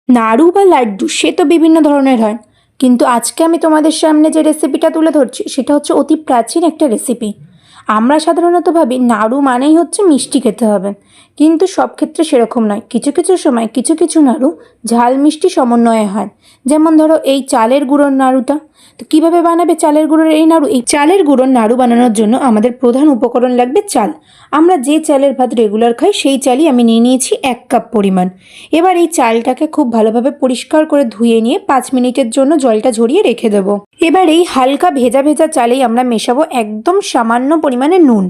নাড়ু বা লাড্ডু সে তো বিভিন্ন ধরনের হয়, কিন্তু আজকে আমি তোমাদের সামনে যে রেসিপিটা তুলে ধরছি সেটা হচ্ছে অতি প্রাচীন একটা রেসিপি। আমরা সাধারণত ভাবি নাড়ু মানেই হচ্ছে মিষ্টি খেতে হবে, কিন্তু সব ক্ষেত্রে সেরকম নয়। কিছু কিছু সময় কিছু কিছু নাড়ু ঝাল মিষ্টি সমন্বয়ে হয়। যেমন ধরো এই চালের গুঁড়োর নাড়ুটা। তো কীভাবে বানাবে চালের গুঁড়োর এই নাড়ু? এই চালের গুঁড়োর নাড়ু বানানোর জন্য আমাদের প্রধান উপকরণ লাগবে চাল। আমরা যে চালের ভাত রেগুলার খাই সেই চালই আমি নিয়ে নিয়েছি 1 কাপ পরিমাণ। এবার এই চালটাকে খুব ভালোভাবে পরিষ্কার করে ধুয়ে নিয়ে 5 মিনিটের জন্য জলটা ঝরিয়ে রেখে দেবো। এবার এই হালকা ভেজা ভেজা চালেই আমরা মেশাবো একদম সামান্য পরিমাণে নুন।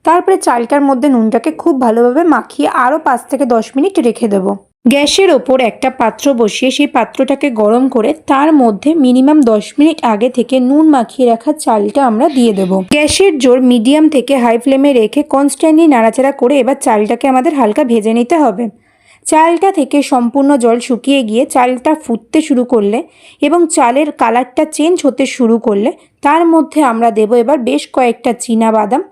তারপরে চালটার মধ্যে নুনটাকে খুব ভালোভাবে মাখিয়ে আরও 5 থেকে 10 মিনিট রেখে দেবো। গ্যাসের ওপর একটা পাত্র বসিয়ে সেই পাত্রটাকে গরম করে তার মধ্যে মিনিমাম 10 মিনিট আগে থেকে নুন মাখিয়ে রাখা চালটা আমরা দিয়ে দেবো। গ্যাসের জোর মিডিয়াম থেকে হাই ফ্লেমে রেখে কনস্ট্যান্টলি নাড়াচাড়া করে এবার চালটাকে আমাদের হালকা ভেজে নিতে হবে। চালটা থেকে সম্পূর্ণ জল শুকিয়ে গিয়ে চালটা ফুটতে শুরু করলে এবং চালের কালারটা চেঞ্জ হতে শুরু করলে তার মধ্যে আমরা দেবো এবার বেশ কয়েকটা চীনাবাদাম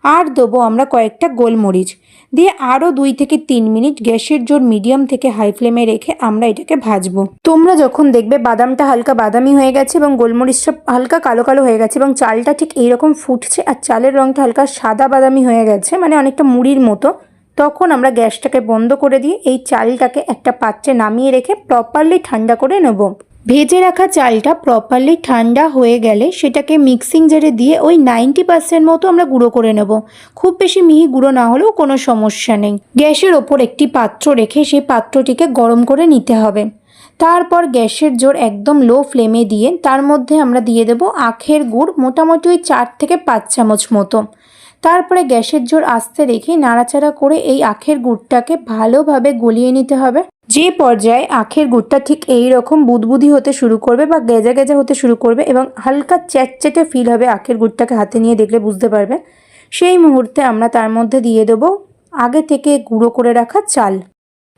আর দেবো আমরা কয়েকটা গোলমরিচ দিয়ে আরও 2 থেকে 3 মিনিট গ্যাসের জোর মিডিয়াম থেকে হাই ফ্লেমে রেখে আমরা এটাকে ভাজবো। তোমরা যখন দেখবে বাদামটা হালকা বাদামি হয়ে গেছে এবং গোলমরিচটা হালকা কালো কালো হয়ে গেছে এবং চালটা ঠিক এইরকম ফুটছে আর চালের রঙটা হালকা সাদা বাদামি হয়ে গেছে, মানে অনেকটা মুড়ির মতো, তখন আমরা গ্যাসটাকে বন্ধ করে দিয়ে এই চালটাকে একটা পাত্রে নামিয়ে রেখে প্রপারলি ঠান্ডা করে নেব। ভেজে রাখা চালটা প্রপারলি ঠান্ডা হয়ে গেলে সেটাকে মিক্সিং জারে দিয়ে ওই 90% মতো আমরা গুঁড়ো করে নেব। খুব বেশি মিহি গুঁড়ো না হলেও কোনো সমস্যা নেই। গ্যাসের ওপর একটি পাত্র রেখে সেই পাত্রটিকে গরম করে নিতে হবে। তারপর গ্যাসের জোর একদম লো ফ্লেমে দিয়ে তার মধ্যে আমরা দিয়ে দেব আখের গুড়, মোটামুটি ওই 4 থেকে 5 চামচ মতো। তারপরে গ্যাসের জোর আস্তে রেখে নাড়াচাড়া করে এই আখের গুড়টাকে ভালোভাবে গলিয়ে নিতে হবে। যে পর্যায়ে আখের গুড়টা ঠিক এই রকম বুদবুদি হতে শুরু করবে বা গেজা গেজা হতে শুরু করবে এবং হালকা চ্যাটচ্যাটে ফিল হবে, আখের গুড়টাকে হাতে নিয়ে দেখলে বুঝতে পারবে, সেই মুহূর্তে আমরা তার মধ্যে দিয়ে দেবো আগে থেকে গুঁড়ো করে রাখা চাল।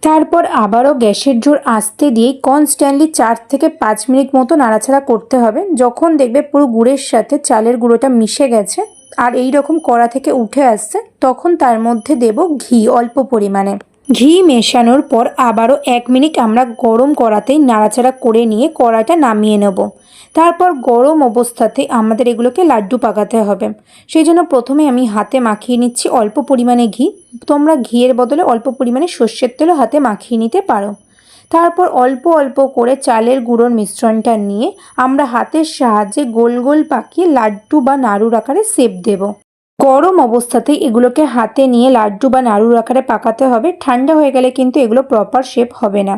তারপর আবারও গ্যাসের জোর আস্তে দিয়ে কনস্ট্যান্টলি 4 থেকে 5 মিনিট মতো নাড়াচাড়া করতে হবে। যখন দেখবে পুরো গুড়ের সাথে চালের গুঁড়োটা মিশে গেছে আর এই রকম কড়া থেকে উঠে আসছে, তখন তার মধ্যে দেব ঘি অল্প পরিমাণে। ঘি মেশানোর পর আবারও 1 মিনিট আমরা গরম কড়াতেই নাড়াচাড়া করে নিয়ে কড়াটা নামিয়ে নেব। তারপর গরম অবস্থাতে আমাদের এগুলোকে লাড্ডু পাকাতে হবে। সেই জন্য প্রথমে আমি হাতে মাখিয়ে নিচ্ছি অল্প পরিমাণে ঘি। তোমরা ঘিয়ের বদলে অল্প পরিমাণে সর্ষের তেলও হাতে মাখিয়ে নিতে পারো। তারপর অল্প অল্প করে চালের গুঁড়োর মিশ্রণটা নিয়ে আমরা হাতের সাহায্যে গোল গোল পাকিয়ে লাড্ডু বা নাড়ুর আকারে শেপ দেব। গরম অবস্থাতেই এগুলোকে হাতে নিয়ে লাড্ডু বা নাড়ুর আকারে পাকাতে হবে। ঠান্ডা হয়ে গেলে কিন্তু এগুলো প্রপার শেপ হবে না।